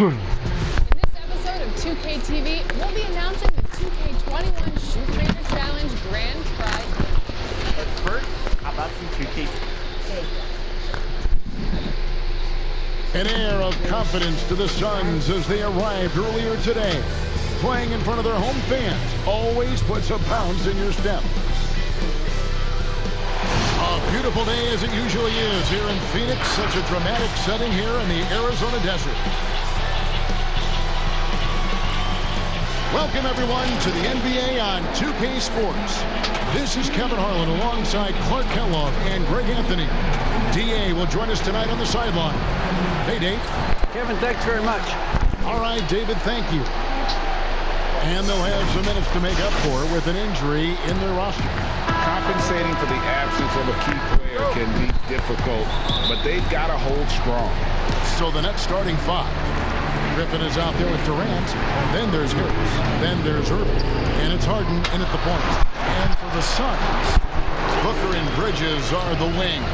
In this episode of 2K TV, we'll be announcing the 2K21 Shoot Trader Challenge Grand Prize. But first, how about some 2K? An air of confidence to the Suns as they arrived earlier today. Playing in front of their home fans always puts a bounce in your step. A beautiful day as it usually is here in Phoenix. Such a dramatic setting here in the Arizona desert. Welcome everyone to the NBA on 2K Sports. This is Kevin Harlan alongside Clark Kellogg and Greg Anthony. DA will join us tonight on the sideline. Hey, Dave. Kevin, thanks very much. All right, David, thank you. And they'll have some minutes to make up for with an injury in their roster. Compensating for the absence of a key player can be difficult, but they've got to hold strong. So the Nets starting five. Griffin is out there with Durant. Then there's Harris. Then there's Irving. And it's Harden in at the point. And for the Suns, Booker and Bridges are the wings.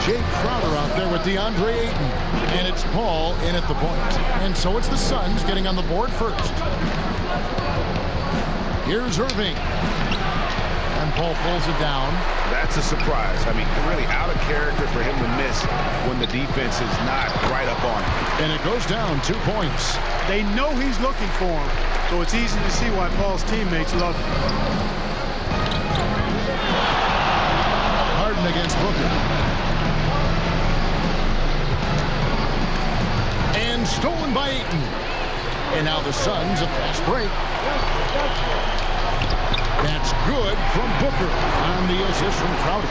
Jake Crowder out there with DeAndre Ayton. And it's Paul in at the point. And so it's the Suns getting on the board first. Here's Irving. And Paul pulls it down. That's a surprise. I mean, really out of character for him to miss when the defense is not right up on him. And it goes down 2 points. They know he's looking for him, so it's easy to see why Paul's teammates love him. Harden against Booker. And stolen by Ayton. And now the Suns a fast break. That's good from Booker on the assist from Crowder.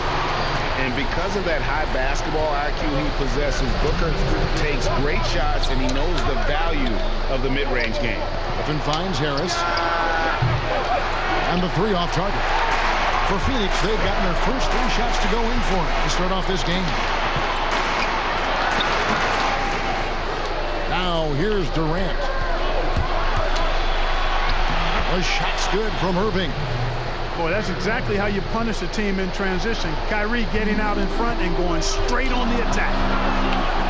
And because of that high basketball IQ he possesses, Booker takes great shots and he knows the value of the mid-range game. Griffin finds Harris. And the three off target. For Phoenix, they've gotten their first 3 shots to go in for it to start off this game. Now here's Durant. The shot's good from Irving. Boy, that's exactly how you punish a team in transition. Kyrie getting out in front and going straight on the attack.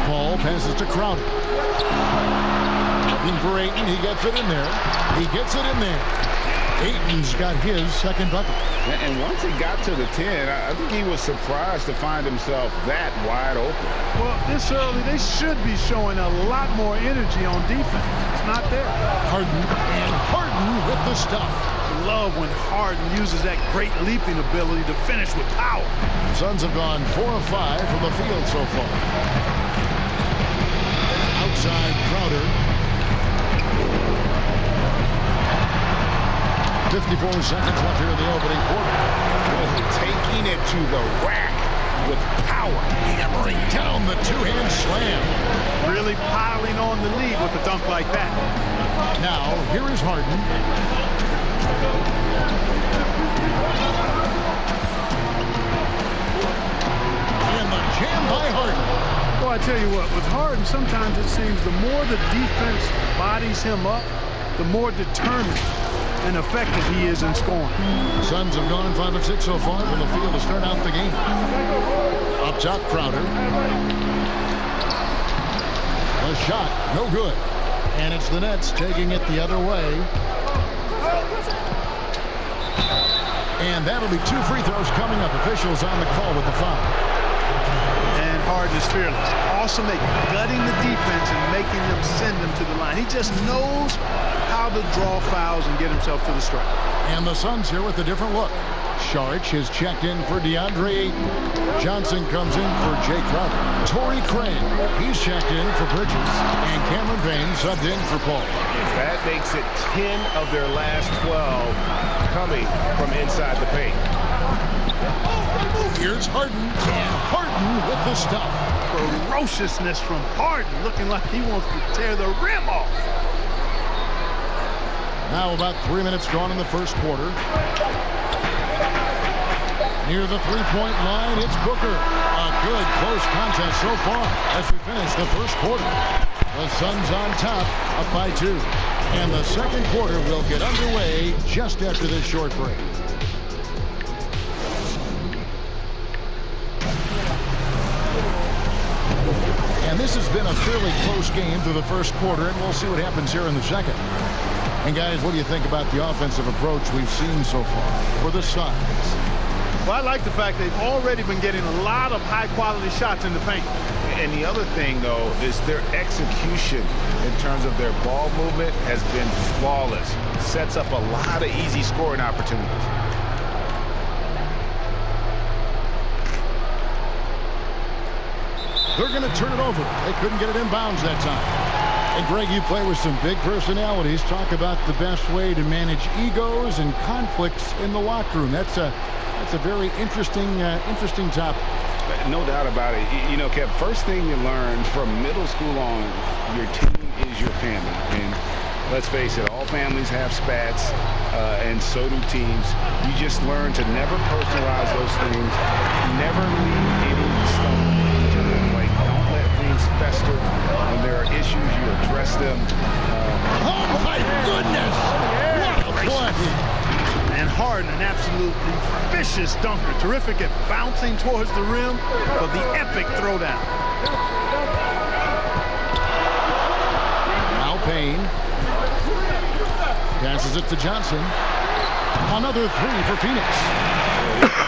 Paul passes to Crowder. Looking for Ayton. He gets it in there. He gets it in there. Ayton's got his second bucket. And once he got to the 10, I think he was surprised to find himself that wide open. Well, this early, they should be showing a lot more energy on defense. It's not there. Harden, and Harden with the stuff. Love when Harden uses that great leaping ability to finish with power. Suns have gone 4 of 5 from the field so far. Outside Crowder. 54 seconds left here in the opening quarter. Taking it to the rack with power. Hammering down the two-hand slam. Really piling on the lead with a dunk like that. Now, here is Harden. And the jam by Harden. Well, I tell you what, with Harden, sometimes it seems the more the defense bodies him up, the more determined and effective he is in scoring. Suns have gone 5 of 6 so far from the field to start out the game. Up top, Crowder. The shot, no good. And it's the Nets taking it the other way. And that'll be 2 free throws coming up. Officials on the call with the foul. And Harden is fearless. Awesome at gutting the defense and making them send them to the line. He just knows how to draw fouls and get himself to the stripe. And the Suns here with a different look. Saric has checked in for DeAndre Ayton. Johnson comes in for Jake Crowder. Torrey Craig, he's checked in for Bridges. And Cameron Payne subbed in for Paul. That makes it 10 of their last 12 coming from inside the paint. Here's Harden. And Harden with the stuff. Ferociousness from Harden, looking like he wants to tear the rim off. Now about 3 minutes gone in the first quarter. Near the three-point line, it's Booker. A good close contest so far as we finish the first quarter. The Suns on top, up by 2. And the second quarter will get underway just after this short break. And this has been a fairly close game through the first quarter, and we'll see what happens here in the second. And guys, what do you think about the offensive approach we've seen so far for the Suns? Well, I like the fact they've already been getting a lot of high-quality shots in the paint. And the other thing, though, is their execution in terms of their ball movement has been flawless. Sets up a lot of easy scoring opportunities. They're going to turn it over. They couldn't get it in bounds that time. And Greg, you play with some big personalities. Talk about the best way to manage egos and conflicts in the locker room. That's a very interesting topic. No doubt about it. You know, Kev, first thing you learn from middle school on, your team is your family. And let's face it, all families have spats, and so do teams. You just learn to never personalize those things, never leave any stone unturned. Like, don't let things fester. When there are issues, you address them. Oh, my goodness! What a play! And Harden, an absolutely vicious dunker. Terrific at bouncing towards the rim, but the epic throwdown. Now Payne. Passes it to Johnson. Another three for Phoenix.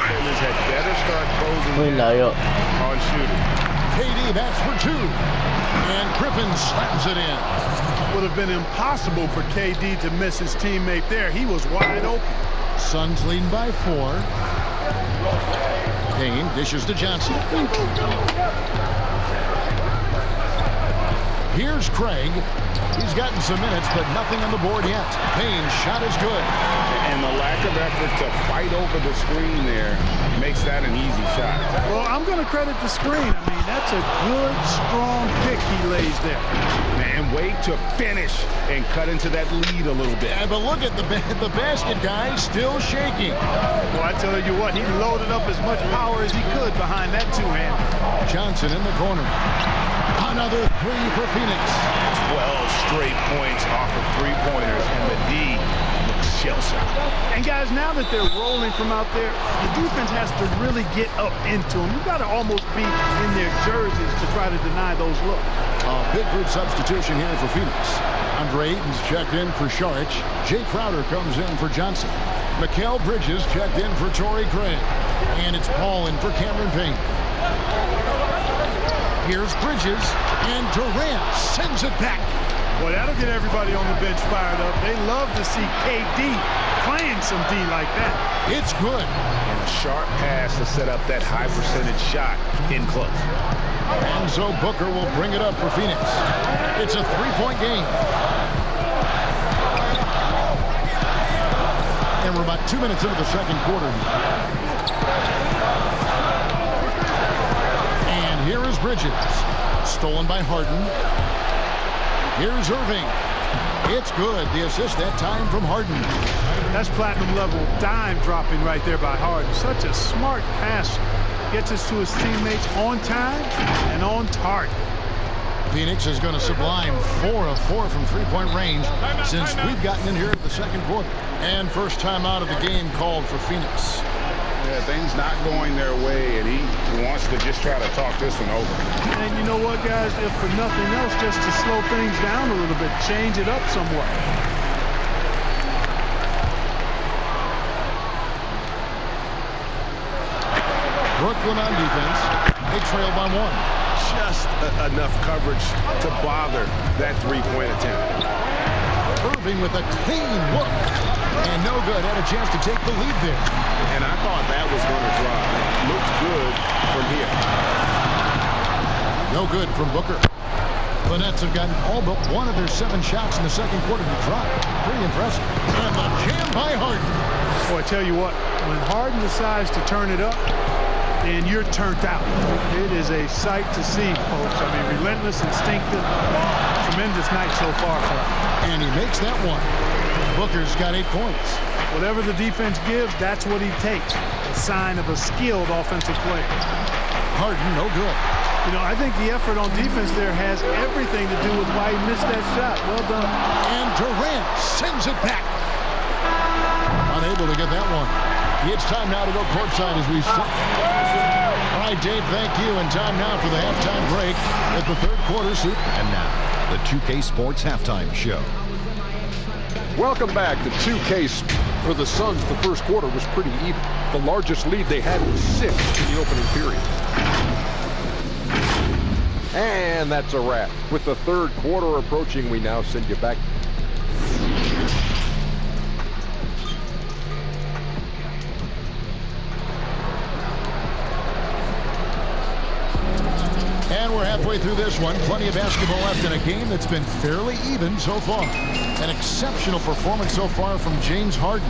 Players had better start closing on shooting. KD, that's for two. And Griffin slams it in. Would have been impossible for KD to miss his teammate there. He was wide open. Suns leading by 4. Payne dishes to Johnson. Here's Craig. He's gotten some minutes, but nothing on the board yet. Payne's shot is good. And the lack of effort to fight over the screen there makes that an easy shot. Well, I'm going to credit the screen. I mean, that's a good, strong pick he lays there. And wait to finish and cut into that lead a little bit. Yeah, but look at the basket guy still shaking. Well, I tell you what, he loaded up as much power as he could behind that two-hand. Johnson in the corner. Another three for Phoenix. 12 straight points off of three-pointers, and the D looks shell-shocked. And guys, now that they're rolling from out there, the defense has to really get up into them. You've got to almost be in their jerseys to try to deny those looks. Big group substitution here for Phoenix. Andre Ayton's checked in for Saric. Jay Crowder comes in for Johnson. Mikal Bridges checked in for Torrey Craig. And it's Paul in for Cameron Payne. Here's Bridges, and Durant sends it back. Well, that'll get everybody on the bench fired up. They love to see KD playing some D like that. It's good. And a sharp pass to set up that high percentage shot in close. And so Booker will bring it up for Phoenix. It's a three-point game. And we're about 2 minutes into the second quarter. And here is Bridges. Stolen by Harden. Here's Irving. It's good. The assist that time from Harden. That's platinum level dime dropping right there by Harden. Such a smart passer. Gets us to his teammates on time and on target. Phoenix is going to sublime 4 of 4 from three-point range since we've gotten in here in the second quarter. And first time out of the game called for Phoenix. Yeah, things not going their way, and he wants to just try to talk this one over. And you know what, guys? If for nothing else, just to slow things down a little bit, change it up somewhat. Brooklyn on defense. They trail by 1. Just enough coverage to bother that three-point attempt. Irving with a clean look. And no good. Had a chance to take the lead there. And I thought that was going to drop. Looked good from here. No good from Booker. The Nets have gotten all but one of their 7 shots in the second quarter to drop. Pretty impressive. And the jam by Harden. Boy, I tell you what, when Harden decides to turn it up, and you're turned out. It is a sight to see, folks. I mean, relentless, instinctive, tremendous night so far for him. And he makes that one. Booker's got 8 points. Whatever the defense gives, that's what he takes. A sign of a skilled offensive player. Harden, no good. You know, I think the effort on defense there has everything to do with why he missed that shot. Well done. And Durant sends it back. Unable to get that one. It's time now to go courtside as we All right, Dave, thank you. And time now for the halftime break at the third quarter. And now, the 2K Sports Halftime Show. Welcome back to 2K. For the Suns, the first quarter was pretty even. The largest lead they had was 6 in the opening period. And that's a wrap. With the third quarter approaching, we now send you back. And we're halfway through this one. Plenty of basketball left in a game that's been fairly even so far. An exceptional performance so far from James Harden.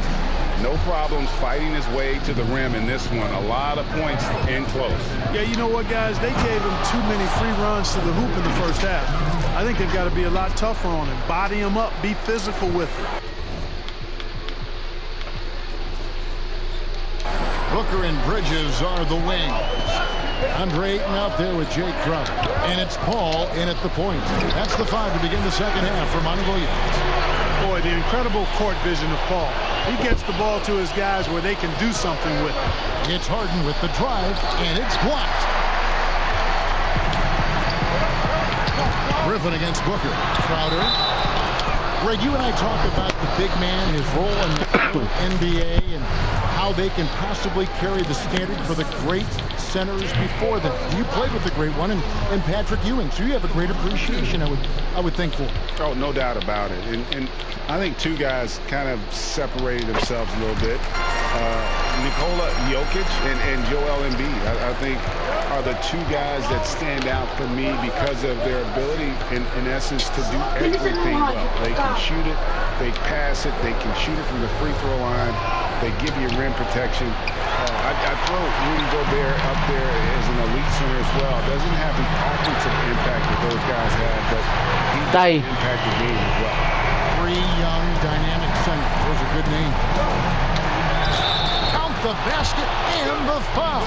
No problems fighting his way to the rim in this one. A lot of points and close. Yeah, you know what, guys? They gave him too many free runs to the hoop in the first half. I think they've got to be a lot tougher on him. Body him up. Be physical with him. Booker and Bridges are the wings. Andre Ayton out there with Jake Crowder. And it's Paul in at the point. That's the 5 to begin the second half for Monty Williams. Boy, the incredible court vision of Paul. He gets the ball to his guys where they can do something with it. It's Harden with the drive, and it's blocked. Griffin against Booker. Crowder. Greg, you and I talked about the big man, his role in the NBA, and how they can possibly carry the standard for the great centers before them. You played with the great one, and Patrick Ewing, so you have a great appreciation, I would think, for. Oh, no doubt about it. And I think two guys kind of separated themselves a little bit. Nikola Jokic and Joel Embiid, I think, are the two guys that stand out for me because of their ability, in essence, to do everything well. They can shoot it, they pass it, they can shoot it from the free throw line, they give you rim protection. I throw Rudy Gobert up there as an elite center as well. Doesn't have the offensive impact that those guys have, but he does impact the game as well. 3 young, dynamic centers. Those are good names. Count the basket and the foul.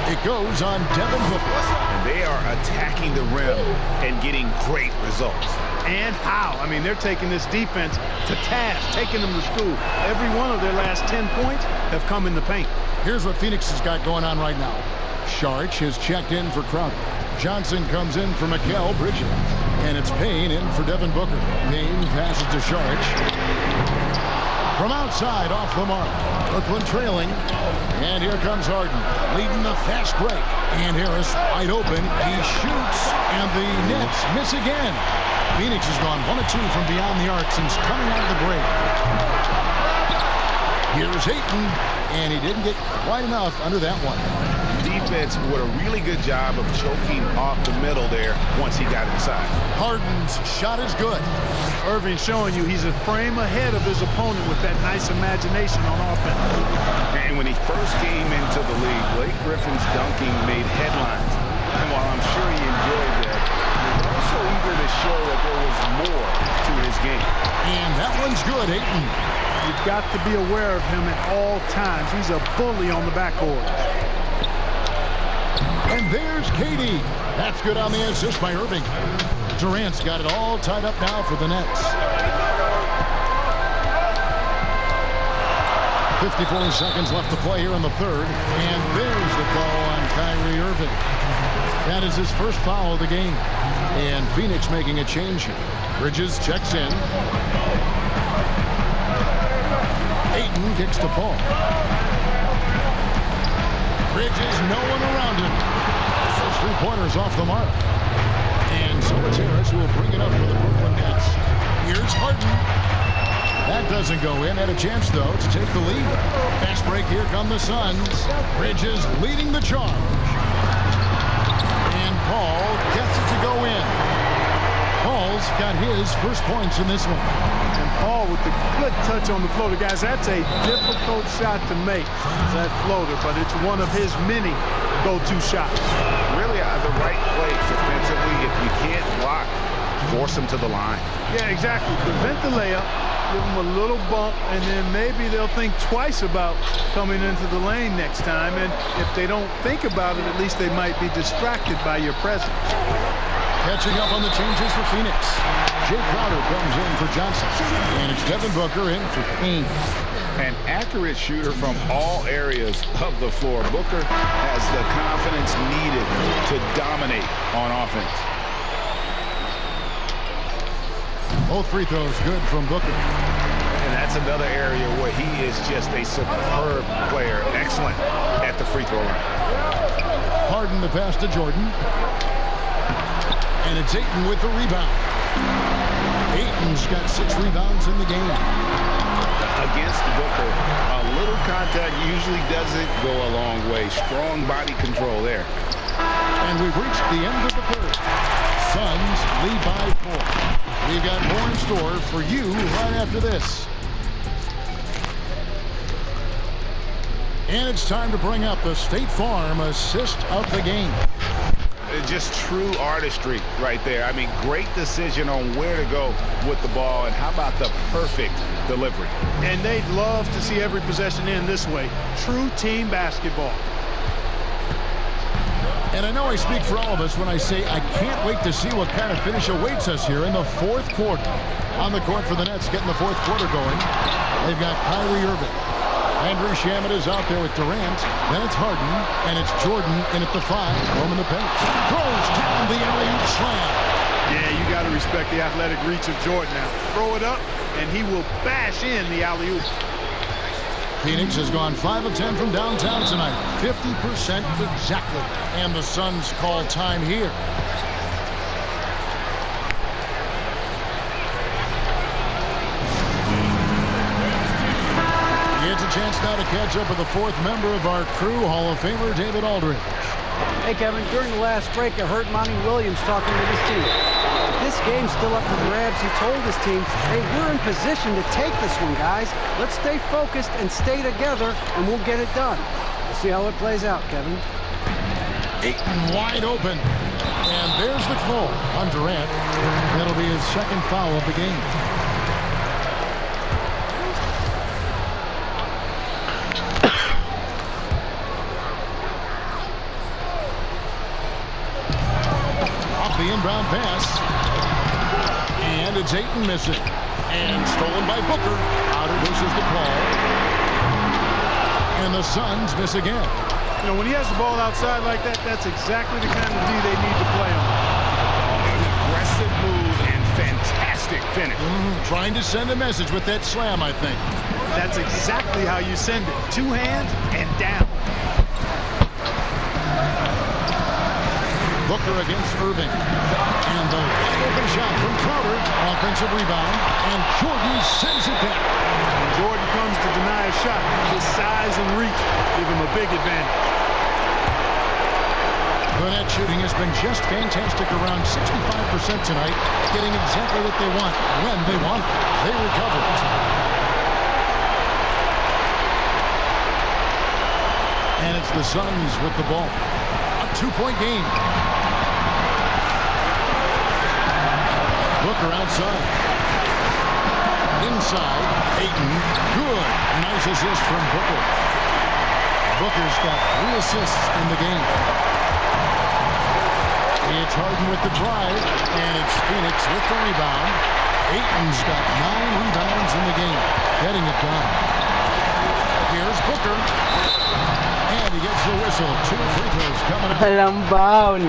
It goes on Devin Booker. And they are attacking the rim and getting great results. And how? I mean, they're taking this defense to task, taking them to school. Every one of their last 10 points have come in the paint. Here's what Phoenix has got going on right now. Saric has checked in for Crowder. Johnson comes in for Mikal Bridges. And it's Payne in for Devin Booker. Payne passes to Saric. From outside, off the mark. Brooklyn trailing. And here comes Harden, leading the fast break. And Harris wide open. He shoots, and the Nets miss again. Phoenix has gone 1 of 2 from beyond the arc since coming out of the break. Here's Ayton, and he didn't get quite enough under that one. Defense with a really good job of choking off the middle there once he got inside. Harden's shot is good. Irving showing you he's a frame ahead of his opponent with that nice imagination on offense. And when he first came into the league, Blake Griffin's dunking made headlines. And while I'm sure he enjoyed that, he was also eager to show that there was more to his game. And that one's good, Ayton. You've got to be aware of him at all times. He's a bully on the backboard. And there's KD. That's good on the assist by Irving. Durant's got it all tied up now for the Nets. 54 seconds left to play here in the third. And there's the call on Kyrie Irving. That is his first foul of the game. And Phoenix making a change here. Bridges checks in. Ayton kicks the ball. Bridges, no one around him. So 3-pointers off the mark. And so it's Harris who will bring it up for the Brooklyn Nets. Here's Harden. That doesn't go in. Had a chance, though, to take the lead. Fast break. Here come the Suns. Bridges leading the charge. And Paul gets it to go in. Paul's got his first points in this one. And Paul with the good touch on the floater. Guys, that's a difficult shot to make, that floater, but it's one of his many go-to shots. Really the right place defensively. If you can't block, force him to the line. Yeah, exactly. Prevent the layup, give him a little bump, and then maybe they'll think twice about coming into the lane next time. And if they don't think about it, at least they might be distracted by your presence. Catching up on the changes for Phoenix. Jay Crowder comes in for Johnson. And it's Devin Booker in for Payne. An accurate shooter from all areas of the floor. Booker has the confidence needed to dominate on offense. Both free throws good from Booker. And that's another area where he is just a superb player. Excellent at the free throw line. Harden the pass to Jordan. And it's Ayton with the rebound. Ayton's got 6 rebounds in the game. Against Booker, a little contact usually doesn't go a long way. Strong body control there. And we've reached the end of the third. Suns lead by 4. We've got more in store for you right after this. And it's time to bring up the State Farm assist of the game. Just true artistry right there. I mean, great decision on where to go with the ball, and how about the perfect delivery? And they'd love to see every possession end this way. True team basketball. And I know I speak for all of us when I say I can't wait to see what kind of finish awaits us here in the fourth quarter. On the court for the Nets, getting the fourth quarter going. They've got Kyrie Irving. Andrew Shamet is out there with Durant. Then it's Harden, and it's Jordan in at the 5, home in the paint. Throws down the alley-oop slam. Yeah, you got to respect the athletic reach of Jordan now. Throw it up, and he will bash in the alley-oop. Phoenix has gone 5 of 10 from downtown tonight. 50% exactly. And the Suns call time here. It's a chance now to catch up with the 4th member of our crew, Hall of Famer David Aldridge. Hey, Kevin, during the last break, I heard Monty Williams talking to his team. If this game's still up for grabs, he told his team, hey, we're in position to take this one, guys. Let's stay focused and stay together, and we'll get it done. We'll see how it plays out, Kevin. Ayton wide open. And there's the call on Durant. That'll be his 2nd foul of the game. The inbound pass. And it's Ayton missing. And stolen by Booker. Out of this is the ball. And the Suns miss again. You know, when he has the ball outside like that, that's exactly the kind of D they need to play on. An aggressive move and fantastic finish. Trying to send a message with that slam, I think. That's exactly how you send it. 2 hands and down. Booker against Irving. And the open shot from Crowder. Offensive rebound. And Jordan sends it back. When Jordan comes to deny a shot, his size and reach give him a big advantage. The net shooting has been just fantastic, around 65% tonight, getting exactly what they want when they want it. They recover it. And it's the Suns with the ball. A 2-point game. Booker outside. Inside, Ayton. Good. Nice assist from Booker. Booker's got 3 assists in the game. It's Harden with the drive, and it's Phoenix with the rebound. Ayton's got 9 rebounds in the game, getting it done. Here's Booker, and he gets the whistle. 2 free throws coming up. Walang foul.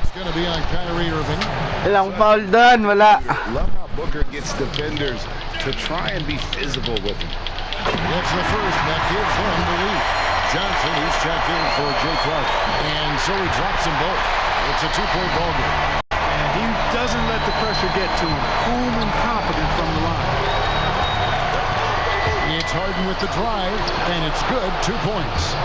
It's going to be on Kyrie Irving. Walang foul doon, wala. Love how Booker gets defenders to try and be physical with him. That's the first that gives him the lead. Johnson, he's checked in for Jay Crowder, and so he drops them both. It's a 2-point ball game. And he doesn't let the pressure get to him. Cool and confident from the line. It's Harden with the drive, and it's good. 2 points.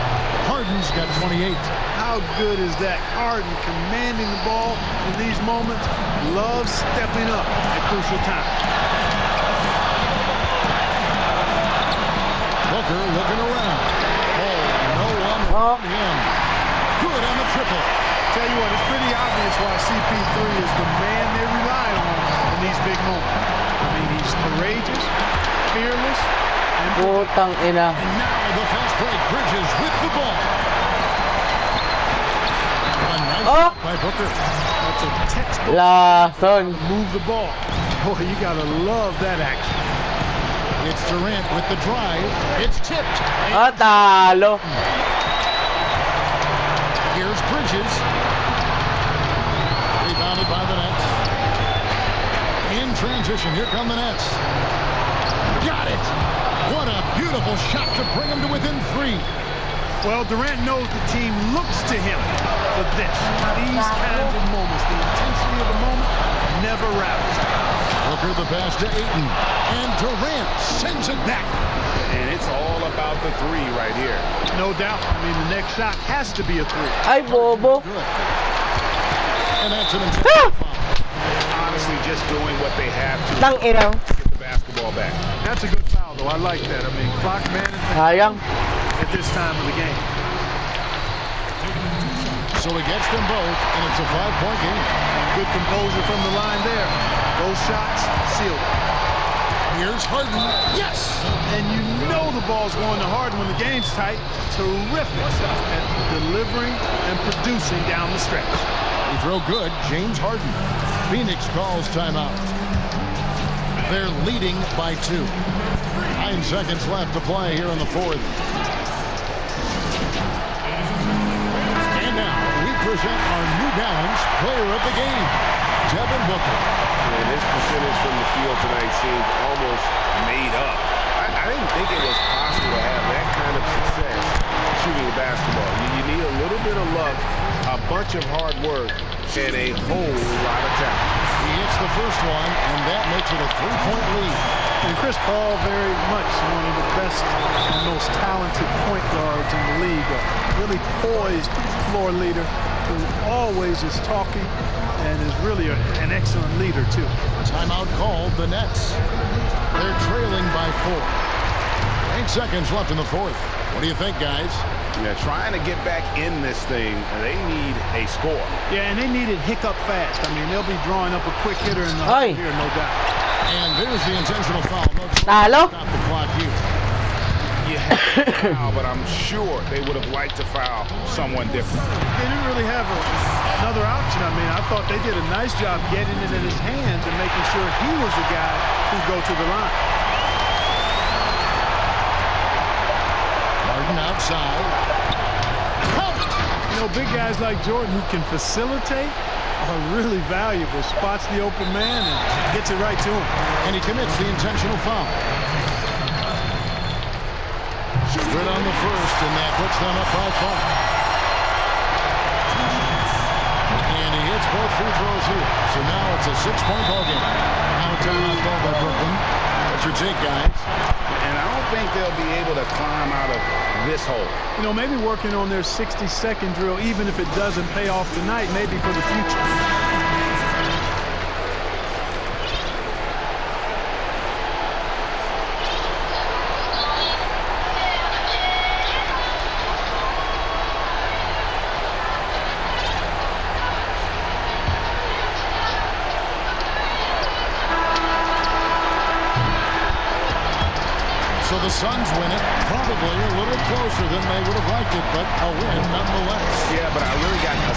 Harden's got 28. How good is that? Harden commanding the ball in these moments. Loves stepping up at crucial time. Booker looking around. Oh, no one on him. Good on the triple. Tell you what, it's pretty obvious why CP3 is the man they rely on in these big moments. I mean, he's courageous, fearless, and Putang ina. And now the fast break. Bridges with the ball. nice Oh. block by Booker. That's a textbook. Lason. Move the ball. Boy, you got to love that action. It's Durant with the drive. It's tipped. Talo. Here's Bridges. Rebounded by the Nets. In transition, here come the Nets. Got it. What a beautiful shot to bring him to within 3. Well, Durant knows the team looks to him for this. These kinds of moments, the intensity of the moment, never rattles. Booker the pass to Ayton. And Durant sends it back. And it's all about the 3 right here. No doubt. I mean, the next shot has to be a 3. Ay, bobo. Good. And that's an intentional foul. Honestly, just doing what they have to Tang ina. get the basketball back. That's a good foul, though. I like that. I mean, clock management Sayang. at this time of the game. So he gets them both, and it's a 5-point game. Good composure from the line there. Those shots sealed it. Here's Harden. Yes! And you know the ball's going to Harden when the game's tight. Terrific at delivering and producing down the stretch. He throw good. James Harden. Phoenix calls timeout. They're leading by 2. 9 seconds left to play here in the 4th. And now we present our New Balance player of the game, Devin Booker. And his percentage from the field tonight seemed almost made up. I didn't think it was possible to have that kind of success shooting the basketball. You need a little bit of luck, a bunch of hard work, and a whole lot of talent. He hits the first one, and that makes it a 3-point lead. And Chris Paul, very much one of the best and most talented point guards in the league. A really poised floor leader who always is talking and is really an excellent leader, too. Timeout called the Nets. They're trailing by 4. 8 seconds left in the 4th. What do you think, guys? Yeah, trying to get back in this thing, they need a score. Yeah, and they need it hiccup fast. I mean, they'll be drawing up a quick hitter in the Ay. here, no doubt. And there's the intentional foul. No choice Talo. to stop the clock here. You have to foul, but I'm sure they would have liked to foul someone different. They didn't really have another option. I mean, I thought they did a nice job getting it in his hands and making sure he was the guy who'd go to the line. Harden outside. You know, big guys like Jordan who can facilitate are really valuable. Spots the open man and gets it right to him. And he commits the intentional foul. Good on the first, and that puts them up by 5. And he hits both free throws here. So now it's a 6-point ball game. Now a timeout called by Brooklyn. What's your take, guys? And I don't think they'll be able to climb out of this hole. You know, maybe working on their 60-second drill, even if it doesn't pay off tonight, maybe for the future. So the Suns win it, probably a little closer than they would have liked it, but a win nonetheless. Yeah, but I really got a